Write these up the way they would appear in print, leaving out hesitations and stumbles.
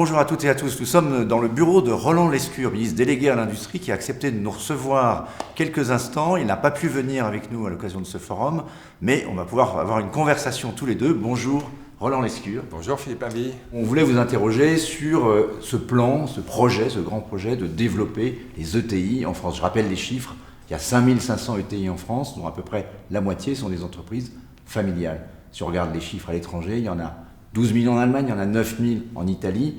Bonjour à toutes et à tous. Nous sommes dans le bureau de Roland Lescure, ministre délégué à l'industrie, qui a accepté de nous recevoir quelques instants. Il n'a pas pu venir avec nous à l'occasion de ce forum, mais on va pouvoir avoir une conversation tous les deux. Bonjour Roland Lescure. Bonjour Philippe Inby. On voulait vous interroger sur ce plan, ce projet, ce grand projet de développer les ETI en France. Je rappelle les chiffres, il y a 5500 ETI en France, dont à peu près la moitié sont des entreprises familiales. Si on regarde les chiffres à l'étranger, il y en a 12 millions en Allemagne, il y en a 9 000 en Italie.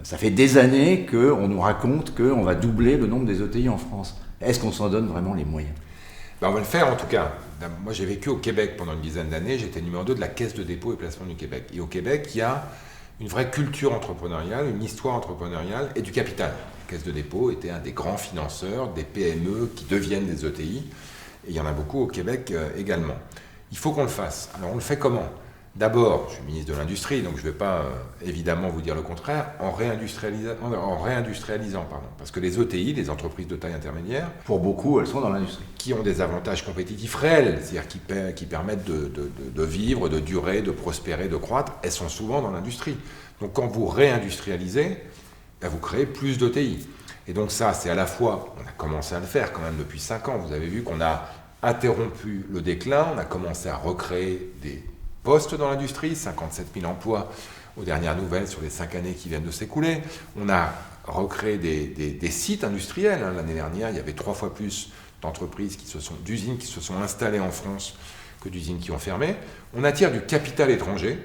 Ça fait des années qu'on nous raconte qu'on va doubler le nombre des ETI en France. Est-ce qu'on s'en donne vraiment les moyens ? On va le faire en tout cas. Moi j'ai vécu au Québec pendant une dizaine d'années, j'étais numéro 2 de la Caisse de dépôt et placement du Québec. Et au Québec, il y a une vraie culture entrepreneuriale, une histoire entrepreneuriale et du capital. La Caisse de dépôt était un des grands financeurs des PME qui deviennent des ETI. Et il y en a beaucoup au Québec également. Il faut qu'on le fasse. Alors on le fait comment ? D'abord, je suis ministre de l'Industrie, donc je ne vais pas évidemment vous dire le contraire, en réindustrialisant, parce que les ETI, les entreprises de taille intermédiaire, pour beaucoup, elles sont dans l'industrie. Qui ont des avantages compétitifs réels, c'est-à-dire qui permettent de vivre, de durer, de prospérer, de croître, elles sont souvent dans l'industrie. Donc quand vous réindustrialisez, vous créez plus d'ETI. Et donc ça, c'est à la fois, on a commencé à le faire quand même depuis 5 ans, vous avez vu qu'on a interrompu le déclin, on a commencé à recréer des postes dans l'industrie, 57 000 emplois aux dernières nouvelles sur les 5 années qui viennent de s'écouler. On a recréé des sites industriels. L'année dernière, il y avait 3 fois plus d'entreprises, d'usines qui se sont installées en France que d'usines qui ont fermé. On attire du capital étranger.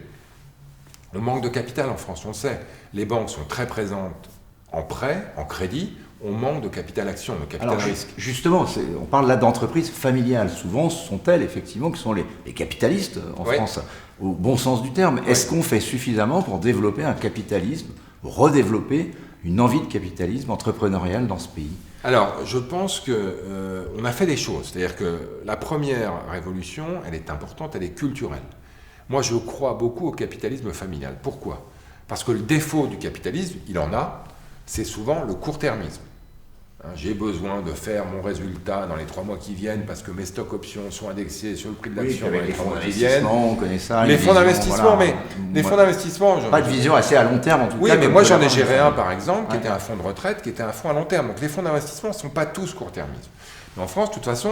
On manque de capital en France, on le sait. Les banques sont très présentes en prêt, en crédit. On manque de capital action, de capital risque. Justement, on parle là d'entreprises familiales. Souvent, ce sont elles, effectivement, qui sont les capitalistes en France, au bon sens du terme. Est-ce qu'on fait suffisamment pour développer un capitalisme, redévelopper une envie de capitalisme entrepreneurial dans ce pays ? Alors, je pense qu'on a fait des choses. C'est-à-dire que la première révolution, elle est importante, elle est culturelle. Moi, je crois beaucoup au capitalisme familial. Pourquoi ? Parce que le défaut du capitalisme, il en a, c'est souvent le court-termisme. J'ai besoin de faire mon résultat dans les 3 mois qui viennent parce que mes stocks options sont indexés sur le prix de l'action dans les 3 mois qui viennent. On connaît ça. Les fonds d'investissement, voilà. Les fonds d'investissement... Pas de vision assez à long terme en tout cas. Oui, mais moi j'en ai géré un par exemple, qui était un fonds de retraite, qui était un fonds à long terme. Donc les fonds d'investissement ne sont pas tous court-termisme. Mais en France, de toute façon,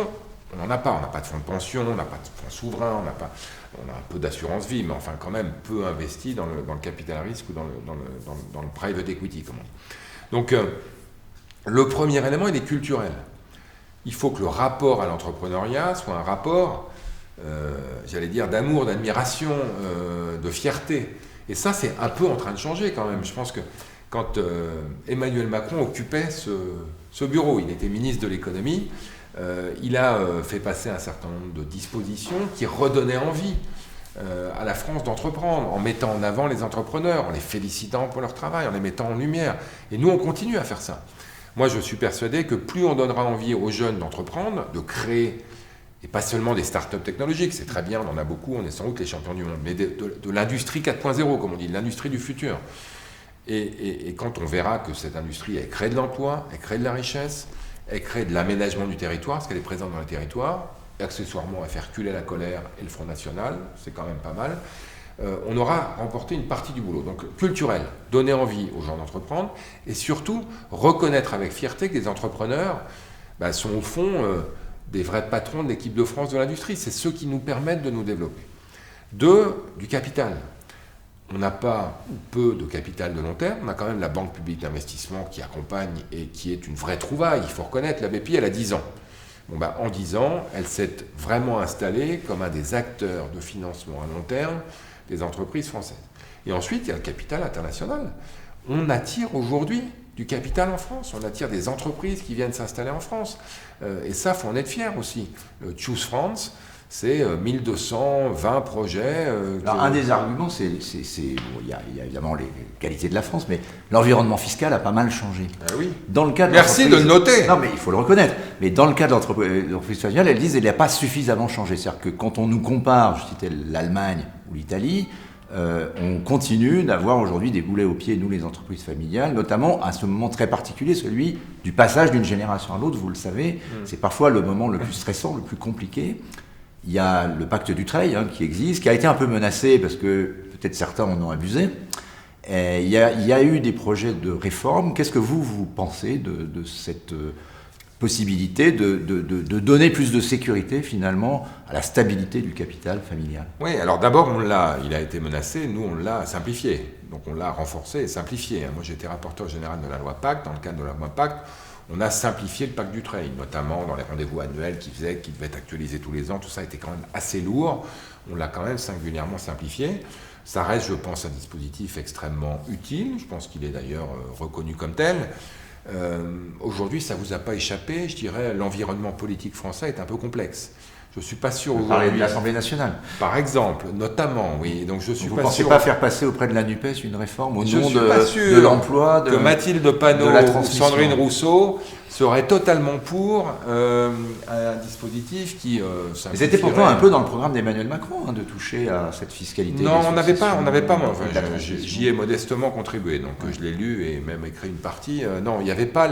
on n'en a pas. On n'a pas de fonds de pension, on n'a pas de fonds souverains, on a un peu d'assurance vie, mais enfin quand même peu investi dans le capital risque ou dans le private equity, comme on dit. Donc... le premier élément, il est culturel. Il faut que le rapport à l'entrepreneuriat soit un rapport, j'allais dire, d'amour, d'admiration, de fierté. Et ça, c'est un peu en train de changer quand même. Je pense que quand Emmanuel Macron occupait ce bureau, il était ministre de l'économie, il a fait passer un certain nombre de dispositions qui redonnaient envie à la France d'entreprendre, en mettant en avant les entrepreneurs, en les félicitant pour leur travail, en les mettant en lumière. Et nous, on continue à faire ça. Moi, je suis persuadé que plus on donnera envie aux jeunes d'entreprendre, de créer, et pas seulement des startups technologiques, c'est très bien, on en a beaucoup, on est sans doute les champions du monde, mais de l'industrie 4.0, comme on dit, de l'industrie du futur. Et quand on verra que cette industrie, elle crée de l'emploi, elle crée de la richesse, elle crée de l'aménagement du territoire, parce qu'elle est présente dans le territoire, et accessoirement, elle fait reculer la colère et le Front National, c'est quand même pas mal. On aura remporté une partie du boulot. Donc culturel, donner envie aux gens d'entreprendre et surtout reconnaître avec fierté que les entrepreneurs sont au fond des vrais patrons de l'équipe de France de l'industrie. C'est ceux qui nous permettent de nous développer. 2, du capital. On n'a pas ou peu de capital de long terme. On a quand même la Banque publique d'investissement qui accompagne et qui est une vraie trouvaille. Il faut reconnaître, la BPI, elle a 10 ans. En 10 ans, elle s'est vraiment installée comme un des acteurs de financement à long terme des entreprises françaises. Et ensuite, il y a le capital international. On attire aujourd'hui du capital en France. On attire des entreprises qui viennent s'installer en France. Et ça, il faut en être fier aussi. Choose France, c'est 1220 projets. Alors, un des arguments, il y a évidemment les qualités de la France, mais l'environnement fiscal a pas mal changé. Ah oui. Dans le cas de merci de le noter. Non, mais il faut le reconnaître. Mais dans le cas de l'entreprise familiale, elles disent qu'il n'a pas suffisamment changé. C'est-à-dire que quand on nous compare, je citais l'Allemagne ou l'Italie, on continue d'avoir aujourd'hui des boulets aux pieds, nous les entreprises familiales, notamment à ce moment très particulier, celui du passage d'une génération à l'autre, vous le savez, c'est parfois le moment le plus stressant, le plus compliqué. Il y a le pacte Dutreil qui existe, qui a été un peu menacé parce que peut-être certains en ont abusé. Il y a eu des projets de réforme. Qu'est-ce que vous pensez de cette possibilité de donner plus de sécurité finalement à la stabilité du capital familial? Oui, alors d'abord il a été menacé, nous on l'a simplifié, donc on l'a renforcé et simplifié. Moi j'étais rapporteur général de la loi Pacte, dans le cadre de la loi Pacte, on a simplifié le pacte Dutreil, notamment dans les rendez-vous annuels qui devaient être actualisés tous les ans, tout ça était quand même assez lourd, on l'a quand même singulièrement simplifié. Ça reste, je pense, un dispositif extrêmement utile, je pense qu'il est d'ailleurs reconnu comme tel. Aujourd'hui, ça ne vous a pas échappé, je dirais, l'environnement politique français est un peu complexe. Je ne suis pas sûr aujourd'hui. Vous parlez de l'Assemblée nationale. Par exemple, notamment, oui. Donc je suis vous pas pensez sûr. pas faire passer auprès de la NUPES une réforme au nom de l'emploi, que Mathilde Panot ou Sandrine Rousseau seraient totalement pour un dispositif qui. Mais c'était pourtant un peu dans le programme d'Emmanuel Macron de toucher à cette fiscalité. Non, on n'avait pas. Moi, enfin, j'y ai modestement contribué, donc je l'ai lu et même écrit une partie. Non, il n'y avait pas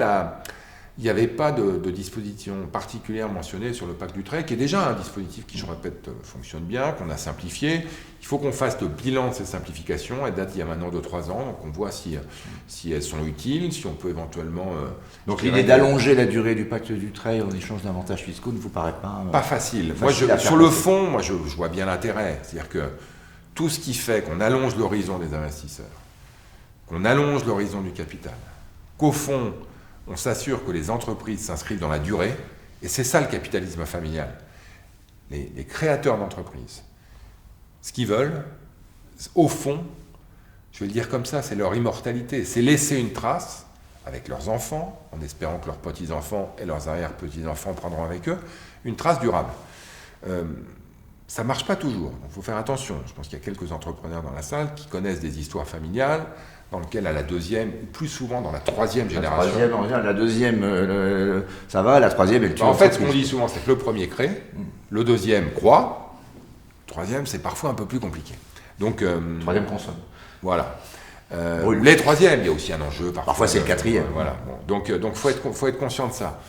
Il n'y avait pas de disposition particulière mentionnée sur le pacte Dutreil, qui est déjà un dispositif qui, je répète, fonctionne bien, qu'on a simplifié. Il faut qu'on fasse le bilan de ces simplifications. Elles datent il y a maintenant 2-3 ans, donc on voit si elles sont utiles, si on peut éventuellement... donc l'idée d'allonger la durée du pacte Dutreil en échange d'avantages fiscaux ne vous paraît pas... Pas facile. Moi, sur le fond, moi, je vois bien l'intérêt. C'est-à-dire que tout ce qui fait qu'on allonge l'horizon des investisseurs, qu'on allonge l'horizon du capital, qu'au fond... on s'assure que les entreprises s'inscrivent dans la durée, et c'est ça le capitalisme familial. Les créateurs d'entreprises, ce qu'ils veulent, au fond, je vais le dire comme ça, c'est leur immortalité, c'est laisser une trace avec leurs enfants, en espérant que leurs petits-enfants et leurs arrière-petits-enfants prendront avec eux, une trace durable. Ça ne marche pas toujours, il faut faire attention. Je pense qu'il y a quelques entrepreneurs dans la salle qui connaissent des histoires familiales, dans lequel à la deuxième, ou plus souvent dans la troisième génération. La deuxième, ça va, la troisième, elle tue. En fait, ce qu'on dit souvent, c'est que le premier crée, le deuxième croit, le troisième, c'est parfois un peu plus compliqué. Donc, troisième consomme. Voilà. Les troisièmes, il y a aussi un enjeu. Parfois c'est le quatrième. Voilà. Bon. Donc, faut être conscient de ça.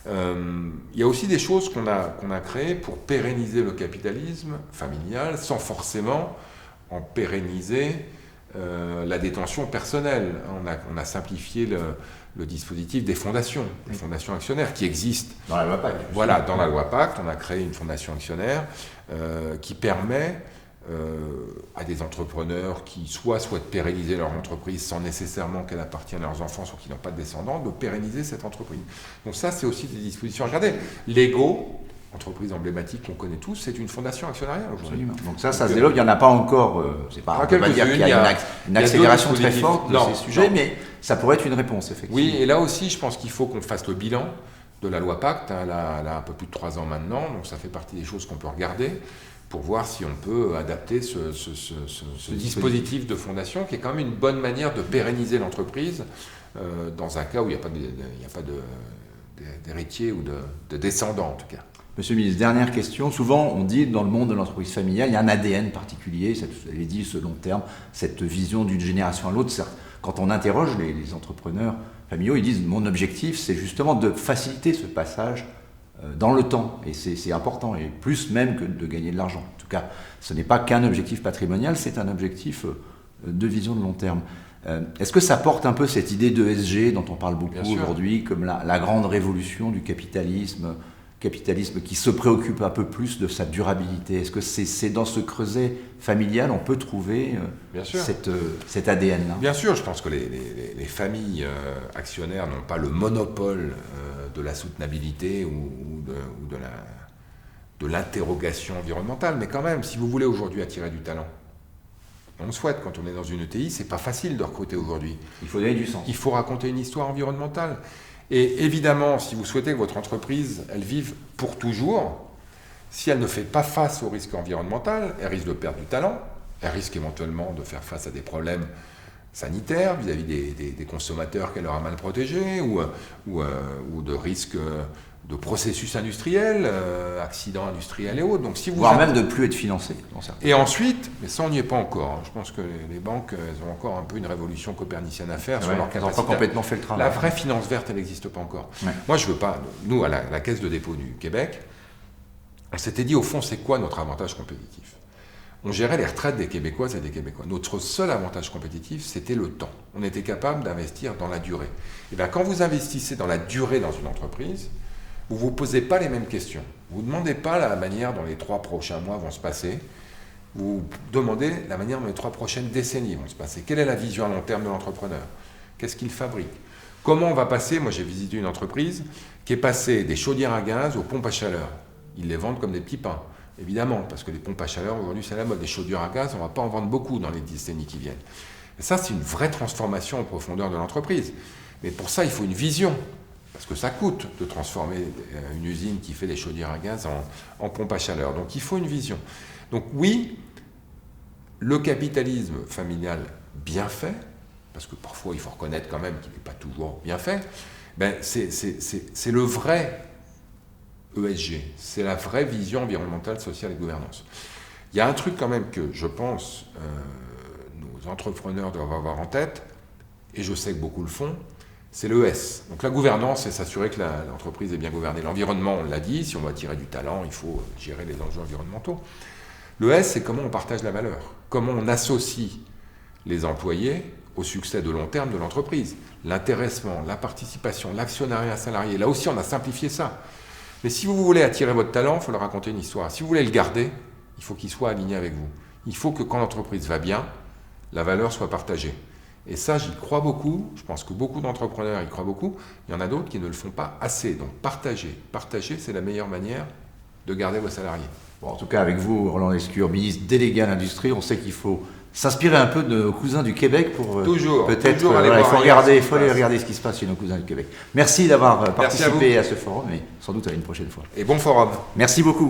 Il y a aussi des choses qu'on a créées pour pérenniser le capitalisme familial, sans forcément en pérenniser la détention personnelle. On a simplifié le dispositif des fondations actionnaires qui existent. Dans la loi Pacte. Voilà, dans la loi Pacte, on a créé une fondation actionnaire qui permet à des entrepreneurs qui soit souhaitent pérenniser leur entreprise sans nécessairement qu'elle appartienne à leurs enfants, soit qui n'ont pas de descendants, de pérenniser cette entreprise. Donc ça, c'est aussi des dispositions. Regardez, Lego, entreprise emblématique qu'on connaît tous, c'est une fondation actionnariale aujourd'hui. Donc ça se développe. Il n'y en a pas encore. C'est pas. On peut pas dire qu'il y a une accélération très forte de ces sujets, mais ça pourrait être une réponse, effectivement. Oui, et là aussi, je pense qu'il faut qu'on fasse le bilan de la loi Pacte. Elle a un peu plus de 3 ans maintenant, donc ça fait partie des choses qu'on peut regarder pour voir si on peut adapter ce dispositif de fondation, qui est quand même une bonne manière de pérenniser l'entreprise dans un cas où il n'y a pas d'héritier ou de descendant, en tout cas. Monsieur le ministre, dernière question. Souvent, on dit dans le monde de l'entreprise familiale, il y a un ADN particulier, vous avez dit ce long terme, cette vision d'une génération à l'autre. Quand on interroge les entrepreneurs familiaux, ils disent « mon objectif, c'est justement de faciliter ce passage dans le temps ». Et c'est important, et plus même que de gagner de l'argent. En tout cas, ce n'est pas qu'un objectif patrimonial, c'est un objectif de vision de long terme. Est-ce que ça porte un peu cette idée d'ESG dont on parle beaucoup aujourd'hui, comme la grande révolution du capitalisme qui se préoccupe un peu plus de sa durabilité? Est-ce que c'est dans ce creuset familial on peut trouver cet ADN-là? Bien sûr, je pense que les familles actionnaires n'ont pas le monopole de la soutenabilité ou de l'interrogation environnementale, mais quand même, si vous voulez aujourd'hui attirer du talent, on le souhaite quand on est dans une ETI, c'est pas facile de recruter aujourd'hui. Il faut donner du sens. Il faut raconter une histoire environnementale. Et évidemment, si vous souhaitez que votre entreprise, elle vive pour toujours, si elle ne fait pas face au risque environnemental, elle risque de perdre du talent, elle risque éventuellement de faire face à des problèmes sanitaires vis-à-vis des consommateurs qu'elle aura mal protégés, ou de risques de processus industriels, accidents industriels et autres. Donc, si vous voire même de plus être financé. Et ensuite, mais ça on n'y est pas encore, je pense que les banques elles ont encore un peu une révolution copernicienne à faire sur leur capacité. Elles n'ont pas complètement fait le travail. La vraie finance verte, elle n'existe pas encore. Ouais. Moi, je veux pas. Nous, à la Caisse de dépôt du Québec, on s'était dit, au fond, c'est quoi notre avantage compétitif? on gérait les retraites des Québécoises et des Québécois. Notre seul avantage compétitif, c'était le temps. On était capable d'investir dans la durée. Et bien, quand vous investissez dans la durée dans une entreprise, vous ne vous posez pas les mêmes questions. Vous ne demandez pas la manière dont les 3 prochains mois vont se passer. Vous demandez la manière dont les 3 prochaines décennies vont se passer. Quelle est la vision à long terme de l'entrepreneur? Qu'est-ce qu'il fabrique? Comment on va passer? Moi, j'ai visité une entreprise qui est passée des chaudières à gaz aux pompes à chaleur. Ils les vendent comme des petits pains. Évidemment, parce que les pompes à chaleur, aujourd'hui, c'est la mode. Des chaudières à gaz, on ne va pas en vendre beaucoup dans les décennies qui viennent. Et ça, c'est une vraie transformation en profondeur de l'entreprise. Mais pour ça, il faut une vision. Parce que ça coûte de transformer une usine qui fait des chaudières à gaz en pompe à chaleur. Donc, il faut une vision. Donc, oui, le capitalisme familial bien fait, parce que parfois, il faut reconnaître quand même qu'il n'est pas toujours bien fait, ben, c'est le vrai ESG, c'est la vraie vision environnementale, sociale et gouvernance. Il y a un truc quand même que je pense nos entrepreneurs doivent avoir en tête, et je sais que beaucoup le font, c'est le S. Donc la gouvernance, c'est s'assurer que l'entreprise est bien gouvernée. L'environnement, on l'a dit, si on veut attirer du talent, il faut gérer les enjeux environnementaux. Le S, c'est comment on partage la valeur, comment on associe les employés au succès de long terme de l'entreprise. L'intéressement, la participation, l'actionnariat salarié, là aussi on a simplifié ça. Mais si vous voulez attirer votre talent, il faut leur raconter une histoire. Si vous voulez le garder, il faut qu'il soit aligné avec vous. Il faut que quand l'entreprise va bien, la valeur soit partagée. Et ça, j'y crois beaucoup. Je pense que beaucoup d'entrepreneurs y croient beaucoup. Il y en a d'autres qui ne le font pas assez. Donc partager. Partager, c'est la meilleure manière de garder vos salariés. Bon, en tout cas, avec vous, Roland Lescure, ministre délégué à l'industrie, on sait qu'il faut s'inspirer un peu de nos cousins du Québec pour peut-être il faut aller regarder ce qui se passe chez nos cousins du Québec. Merci d'avoir participé à ce forum et sans doute à une prochaine fois. Et bon forum. Merci beaucoup.